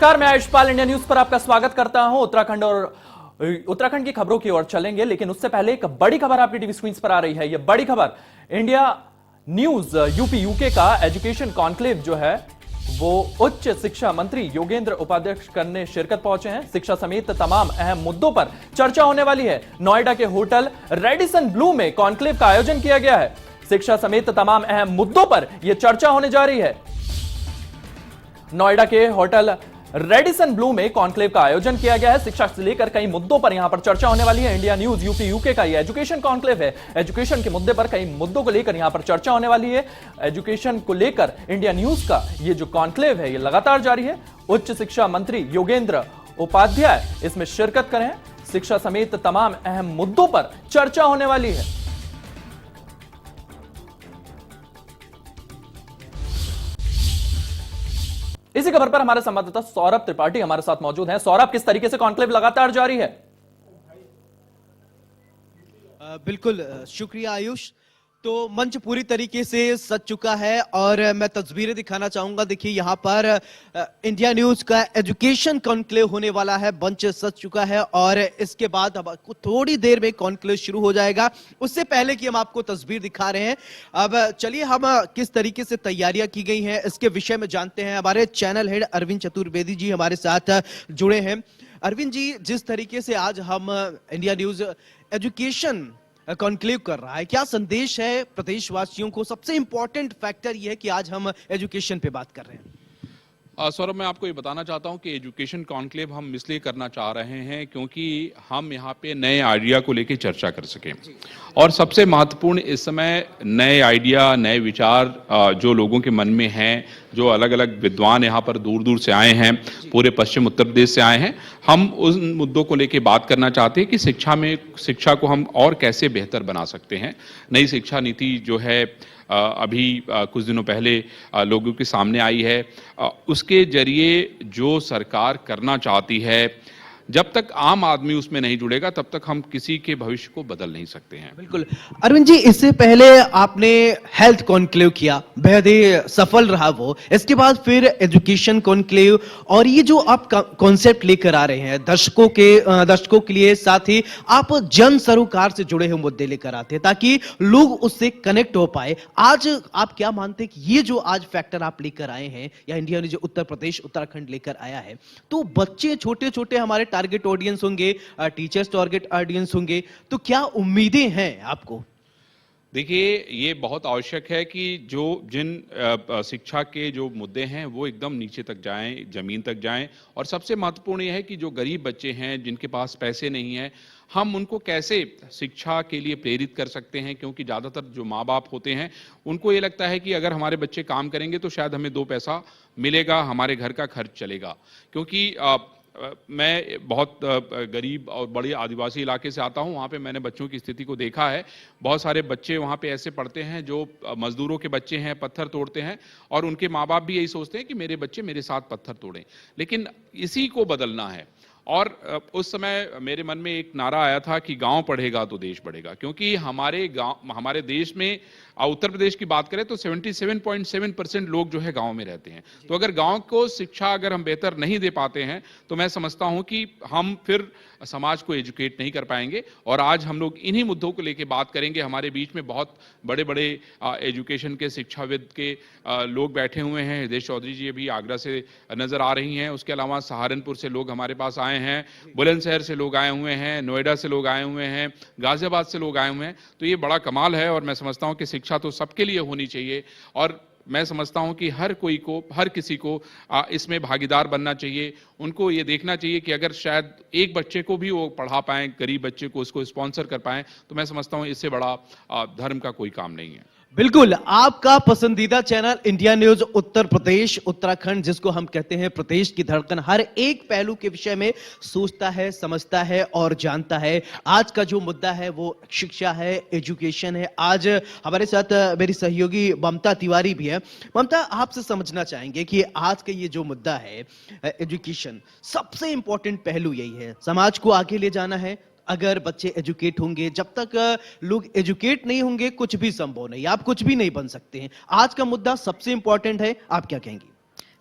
नमस्कार, मैं आयुष्पाल India news पर आपका स्वागत करता हूं। उत्तराखंड की खबरों की ओर चलेंगे, लेकिन उससे पहले एक बड़ी खबर आपकी टीवी स्क्रीन पर आ रही है। यह बड़ी खबर इंडिया न्यूज यूपी यूके का एजुकेशन कॉन्क्लेव जो है वो उच्च शिक्षा मंत्री योगेंद्र उपाध्याय करने शिरकत पहुंचे हैं। शिक्षा समेत तमाम अहम मुद्दों पर चर्चा होने वाली है। नोएडा के होटल रेडिसन ब्लू में कॉन्क्लेव का आयोजन किया गया है। शिक्षा समेत तमाम अहम मुद्दों पर यह चर्चा होने जा रही है। नोएडा के होटल रेडिसन ब्लू में कॉन्क्लेव का आयोजन किया गया है। शिक्षा से लेकर कई मुद्दों पर यहां पर चर्चा होने वाली है। इंडिया न्यूज यूपी यूके का यह एजुकेशन कॉन्क्लेव है। एजुकेशन के मुद्दे पर कई मुद्दों को लेकर यहां पर चर्चा होने वाली है। एजुकेशन को लेकर इंडिया न्यूज का यह जो कॉन्क्लेव है यह लगातार जारी है। उच्च शिक्षा मंत्री योगेंद्र उपाध्याय इसमें शिरकत करें। शिक्षा समेत तमाम अहम मुद्दों पर चर्चा होने वाली है। इसी खबर पर हमारे संवाददाता सौरभ त्रिपाठी हमारे साथ मौजूद हैं। सौरभ, किस तरीके से कॉन्क्लेव लगातार जारी है? बिल्कुल, शुक्रिया आयुष। तो मंच पूरी तरीके से सज चुका है और मैं तस्वीरें दिखाना चाहूंगा। देखिए, यहाँ पर इंडिया न्यूज का एजुकेशन कॉन्क्लेव होने वाला है। मंच सज चुका है और इसके बाद अब थोड़ी देर में कॉन्क्लेव शुरू हो जाएगा। उससे पहले कि हम आपको तस्वीर दिखा रहे हैं, अब चलिए हम किस तरीके से तैयारियां की गई हैं इसके विषय में जानते हैं। हमारे चैनल हेड अरविंद चतुर्वेदी जी हमारे साथ जुड़े हैं। अरविंद जी, जिस तरीके से आज हम इंडिया न्यूज एजुकेशन कॉन्क्लेव कर रहा है, क्या संदेश है प्रदेशवासियों को? सबसे इंपॉर्टेंट फैक्टर यह है कि आज हम एजुकेशन पे बात कर रहे हैं। सौरभ, मैं आपको ये बताना चाहता हूँ कि एजुकेशन कॉन्क्लेव हम इसलिए करना चाह रहे हैं क्योंकि हम यहाँ पे नए आइडिया को लेके चर्चा कर सकें। और सबसे महत्वपूर्ण इस समय नए आइडिया, नए विचार जो लोगों के मन में हैं, जो अलग अलग विद्वान यहाँ पर दूर दूर से आए हैं, पूरे पश्चिम उत्तर प्रदेश से आए हैं, हम उन मुद्दों को लेके बात करना चाहते हैं कि शिक्षा को हम और कैसे बेहतर बना सकते हैं। नई शिक्षा नीति जो है अभी कुछ दिनों पहले लोगों के सामने आई है। उसके जरिए जो सरकार करना चाहती है, जब तक आम आदमी उसमें नहीं जुड़ेगा तब तक हम किसी के भविष्य को बदल नहीं सकते हैं। बिल्कुल अरविंद जी, इससे पहले आपने हेल्थ कॉन्क्लेव किया, बेहद ही सफल रहा वो। इसके बाद फिर एजुकेशन कॉन्क्लेव, और ये जो आप कॉन्सेप्ट लेकर आ रहे हैं दर्शकों के लिए, साथ ही आप जन सरोकार से जुड़े हुए मुद्दे लेकर आते हैं ताकि लोग उससे कनेक्ट हो पाए। आज आप क्या मानते हैं कि ये जो आज फैक्टर आप लेकर आए हैं, या इंडिया ने जो उत्तर प्रदेश उत्तराखंड लेकर आया है, तो बच्चे छोटे छोटे हमारे टारगेट ऑडियंस होंगे, टीचर्स टारगेट ऑडियंस होंगे, तो क्या उम्मीदें हैं आपको? देखिए, ये बहुत आवश्यक है कि जिन शिक्षा के जो मुद्दे हैं वो एकदम नीचे तक जाएं, जमीन तक जाएं। और सबसे महत्वपूर्ण ये है कि जो गरीब बच्चे हैं, जिनके पास पैसे नहीं हैं, हम उनको कैसे शिक्षा के लिए प्रेरित कर सकते हैं। क्योंकि ज़्यादातर जो माँ बाप होते हैं उनको ये लगता है कि अगर हमारे बच्चे काम करेंगे तो शायद हमें 2 पैसा मिलेगा, हमारे घर का खर्च चलेगा। क्योंकि मैं बहुत गरीब और बड़े आदिवासी इलाके से आता हूं। वहां पे मैंने बच्चों की स्थिति को देखा है। बहुत सारे बच्चे वहां पे ऐसे पढ़ते हैं जो मजदूरों के बच्चे हैं, पत्थर तोड़ते हैं, और उनके माँ बाप भी यही सोचते हैं कि मेरे बच्चे मेरे साथ पत्थर तोड़ें। लेकिन इसी को बदलना है। और उस समय मेरे मन में एक नारा आया था कि गांव पढ़ेगा तो देश बढ़ेगा। क्योंकि हमारे देश में उत्तर प्रदेश की बात करें तो 77.7% लोग जो है गांव में रहते हैं। तो अगर गांव को शिक्षा अगर हम बेहतर नहीं दे पाते हैं तो मैं समझता हूं कि हम फिर समाज को एजुकेट नहीं कर पाएंगे। और आज हम लोग इन्हीं मुद्दों को लेकर बात करेंगे। हमारे बीच में बहुत बड़े बड़े एजुकेशन के शिक्षाविद के लोग बैठे हुए हैं। हृदय चौधरी जी अभी आगरा से नजर आ रही हैं। उसके अलावा सहारनपुर से लोग हमारे पास आए हैं, बुलंदशहर से लोग आए हुए हैं, नोएडा से लोग आए हुए हैं, गाजियाबाद से लोग आए हुए हैं। तो ये बड़ा कमाल है और मैं समझता हूं कि शिक्षा तो सबके लिए होनी चाहिए। और मैं समझता हूं कि हर किसी को इसमें भागीदार बनना चाहिए। उनको ये देखना चाहिए कि अगर शायद एक बच्चे को भी वो पढ़ा पाएं, गरीब बच्चे को उसको स्पॉन्सर कर पाएं, तो मैं समझता हूं इससे बड़ा धर्म का कोई काम नहीं है। बिल्कुल, आपका पसंदीदा channel India news Uttar Pradesh Uttarakhand, जिसको हम कहते हैं प्रदेश की धड़कन, हर एक पहलू के विषय में सोचता है, समझता है और जानता है। आज का जो मुद्दा है वो शिक्षा है, एजुकेशन है। आज हमारे साथ मेरी सहयोगी ममता तिवारी भी है। ममता, आपसे समझना चाहेंगे कि आज का ये जो मुद्दा है एजुकेशन, सबसे इंपॉर्टेंट पहलू यही है, समाज को आगे ले जाना है। अगर बच्चे एजुकेट होंगे, जब तक लोग एजुकेट नहीं होंगे कुछ भी संभव नहीं, आप कुछ भी नहीं बन सकते हैं। आज का मुद्दा सबसे इंपॉर्टेंट है, आप क्या कहेंगे?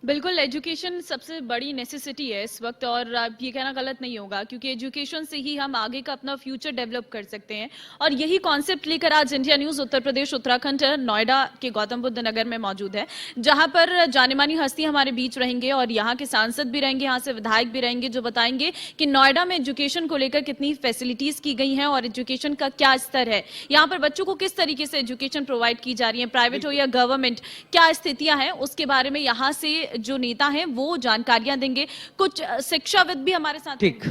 बिल्कुल, एजुकेशन सबसे बड़ी नेसेसिटी है इस वक्त, और आप ये कहना गलत नहीं होगा क्योंकि एजुकेशन से ही हम आगे का अपना फ्यूचर डेवलप कर सकते हैं। और यही कॉन्सेप्ट लेकर आज इंडिया न्यूज़ उत्तर प्रदेश उत्तराखंड नोएडा के गौतम बुद्ध नगर में मौजूद है, जहां पर जाने मानी हस्ती हमारे बीच रहेंगे और यहाँ के सांसद भी रहेंगे, यहाँ से विधायक भी रहेंगे, जो बताएंगे कि नोएडा में एजुकेशन को लेकर कितनी फैसिलिटीज की गई हैं और एजुकेशन का क्या स्तर है, यहाँ पर बच्चों को किस तरीके से एजुकेशन प्रोवाइड की जा रही है, प्राइवेट हो या गवर्नमेंट, क्या स्थितियां हैं, उसके बारे में यहाँ से जो नेता हैं वो जानकारियां देंगे। कुछ शिक्षाविद भी हमारे साथ ठीक,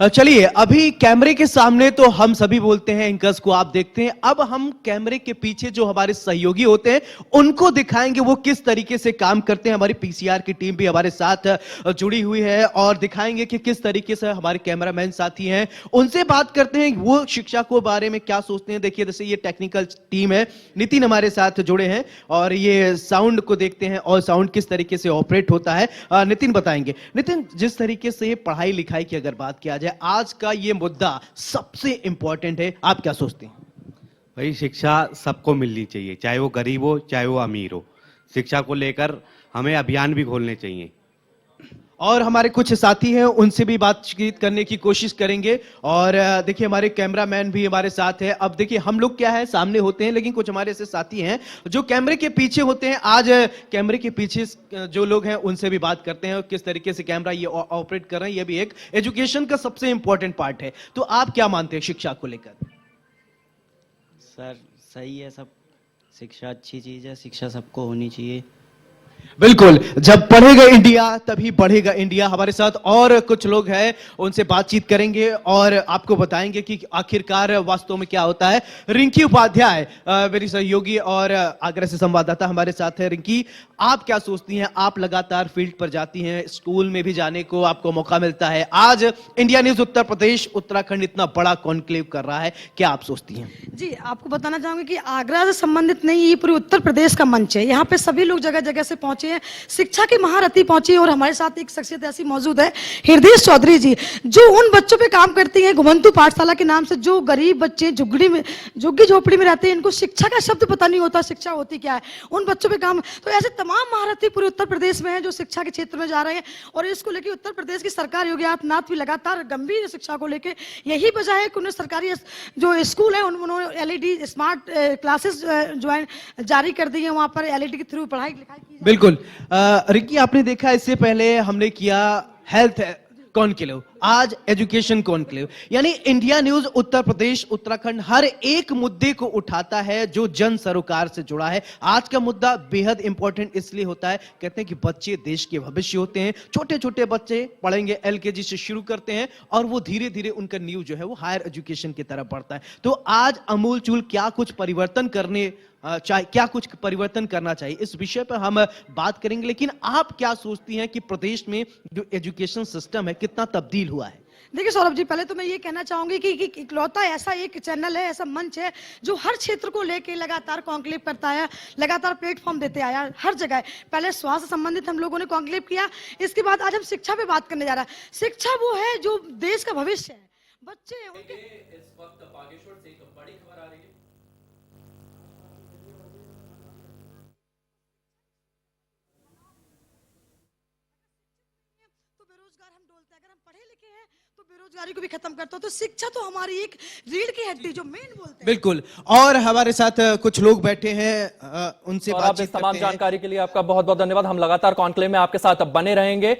चलिए अभी कैमरे के सामने तो हम सभी बोलते हैं, एंकर्स को आप देखते हैं, अब हम कैमरे के पीछे जो हमारे सहयोगी होते हैं उनको दिखाएंगे वो किस तरीके से काम करते हैं। हमारी पीसीआर की टीम भी हमारे साथ जुड़ी हुई है और दिखाएंगे कि किस तरीके से हमारे कैमरामैन साथी हैं, उनसे बात करते हैं वो शिक्षा को बारे में क्या सोचते हैं। देखिए जैसे ये टेक्निकल टीम है, नितिन हमारे साथ जुड़े हैं और ये साउंड को देखते हैं और साउंड किस तरीके से ऑपरेट होता है नितिन बताएंगे। नितिन, जिस तरीके से पढ़ाई लिखाई की अगर बात किया जाए, आज का ये मुद्दा सबसे इंपॉर्टेंट है, आप क्या सोचते हैं? भाई शिक्षा सबको मिलनी चाहिए, चाहे वो गरीब हो चाहे वो अमीर हो। शिक्षा को लेकर हमें अभियान भी खोलने चाहिए। और हमारे कुछ साथी हैं, उनसे भी बातचीत करने की कोशिश करेंगे। और देखिए हमारे कैमरामैन भी हमारे साथ है। अब देखिए हम लोग क्या है सामने होते हैं, लेकिन कुछ हमारे ऐसे साथी हैं जो कैमरे के पीछे होते हैं। आज कैमरे के पीछे जो लोग हैं उनसे भी बात करते हैं, किस तरीके से कैमरा ये ऑपरेट कर रहे हैं। ये भी एक एजुकेशन का सबसे इंपॉर्टेंट पार्ट है। तो आप क्या मानते हैं शिक्षा को लेकर? सर सही है, सब शिक्षा अच्छी चीज है, शिक्षा सबको होनी चाहिए। बिल्कुल, जब पढ़ेगा इंडिया तभी बढ़ेगा इंडिया। हमारे साथ और कुछ लोग हैं, उनसे बातचीत करेंगे और आपको बताएंगे कि आखिरकार वास्तव में क्या होता है। रिंकी उपाध्याय मेरी सहयोगी और आगरा से संवाददाता हमारे साथ है। रिंकी, आप क्या सोचती हैं? आप लगातार फील्ड पर जाती हैं, स्कूल में भी जाने को आपको मौका मिलता है। आज इंडिया न्यूज उत्तर प्रदेश उत्तराखंड इतना बड़ा कॉन्क्लेव कर रहा है, क्या आप सोचती हैं? जी, आपको बताना चाहूंगी कि आगरा से संबंधित नहीं, ये पूरे उत्तर प्रदेश का मंच है। यहाँ पे सभी लोग जगह जगह से पहुंचे हैं, शिक्षा की महारथी पहुंची है। और हमारे साथ एक शख्सियत ऐसी मौजूद है, हृदय चौधरी जी, जो उन बच्चों पे काम करती हैं घुमंतु पाठशाला के नाम से, जो गरीब बच्चे झुग्गी झोपड़ी में रहते हैं, इनको शिक्षा का शब्द पता नहीं होता, शिक्षा होती क्या है, उन बच्चों पे काम। तो ऐसे तमाम महारथी पूरे उत्तर प्रदेश में हैं जो शिक्षा के क्षेत्र में जा रहे हैं। और इसको लेकर उत्तर प्रदेश की सरकार योगी आदित्यनाथ भी लगातार गंभीर शिक्षा को लेकर, यही वजह है कि उन्हें सरकारी जो स्कूल है उन्होंने एलईडी स्मार्ट क्लासेस ज्वाइन जारी कर दी है, वहां पर एलईडी के थ्रू पढ़ाई लिखाई की। बिल्कुल, रिकी आपने देखा इससे पहले हमने किया हेल्थ कॉन्क्लेव, आज एजुकेशन कॉन्क्लेव। यानी इंडिया न्यूज उत्तर प्रदेश उत्तराखंड हर एक मुद्दे को उठाता है जो जन सरोकार से जुड़ा है। आज का मुद्दा बेहद इंपॉर्टेंट इसलिए होता है, कहते हैं कि बच्चे देश के भविष्य होते हैं। छोटे छोटे बच्चे पढ़ेंगे, एलकेजी से शुरू करते हैं और वो धीरे धीरे उनका नींव जो है वो हायर एजुकेशन की तरफ बढ़ता है। तो आज अमूल चूल क्या कुछ परिवर्तन करना चाहिए, इस विषय पर हम बात करेंगे। लेकिन आप क्या सोचती हैं कि प्रदेश में जो एजुकेशन सिस्टम है कितना तब्दील हुआ है? देखिए सौरभ जी, पहले तो मैं ये कहना चाहूंगी कि इकलौता ऐसा एक चैनल है, ऐसा मंच है जो हर क्षेत्र को लेके लगातार कॉन्क्लेव करता है, लगातार प्लेटफॉर्म देते आया हर जगह। पहले स्वास्थ्य संबंधित हम लोगों ने कॉन्क्लेव किया, इसके बाद आज हम शिक्षा पे बात करने जा रहा है। शिक्षा वो है जो देश का भविष्य है, बच्चे उनके। इस वक्त बागेश्वर से एक बड़ी खबर आ रही है। तो बेरोजगार हम डोलते हैं, अगर हम पढ़े लिखे हैं तो बेरोजगारी को भी खत्म करते हो। तो शिक्षा तो हमारी एक रीढ़ की हड्डी, जो मेन बोलते हैं। बिल्कुल, और हमारे साथ कुछ लोग बैठे हैं, उनसे और आप बातचीत इस तमाम करते हैं। जानकारी के लिए आपका बहुत बहुत धन्यवाद। हम लगातार कॉन्क्लेव में आपके साथ बने रहेंगे।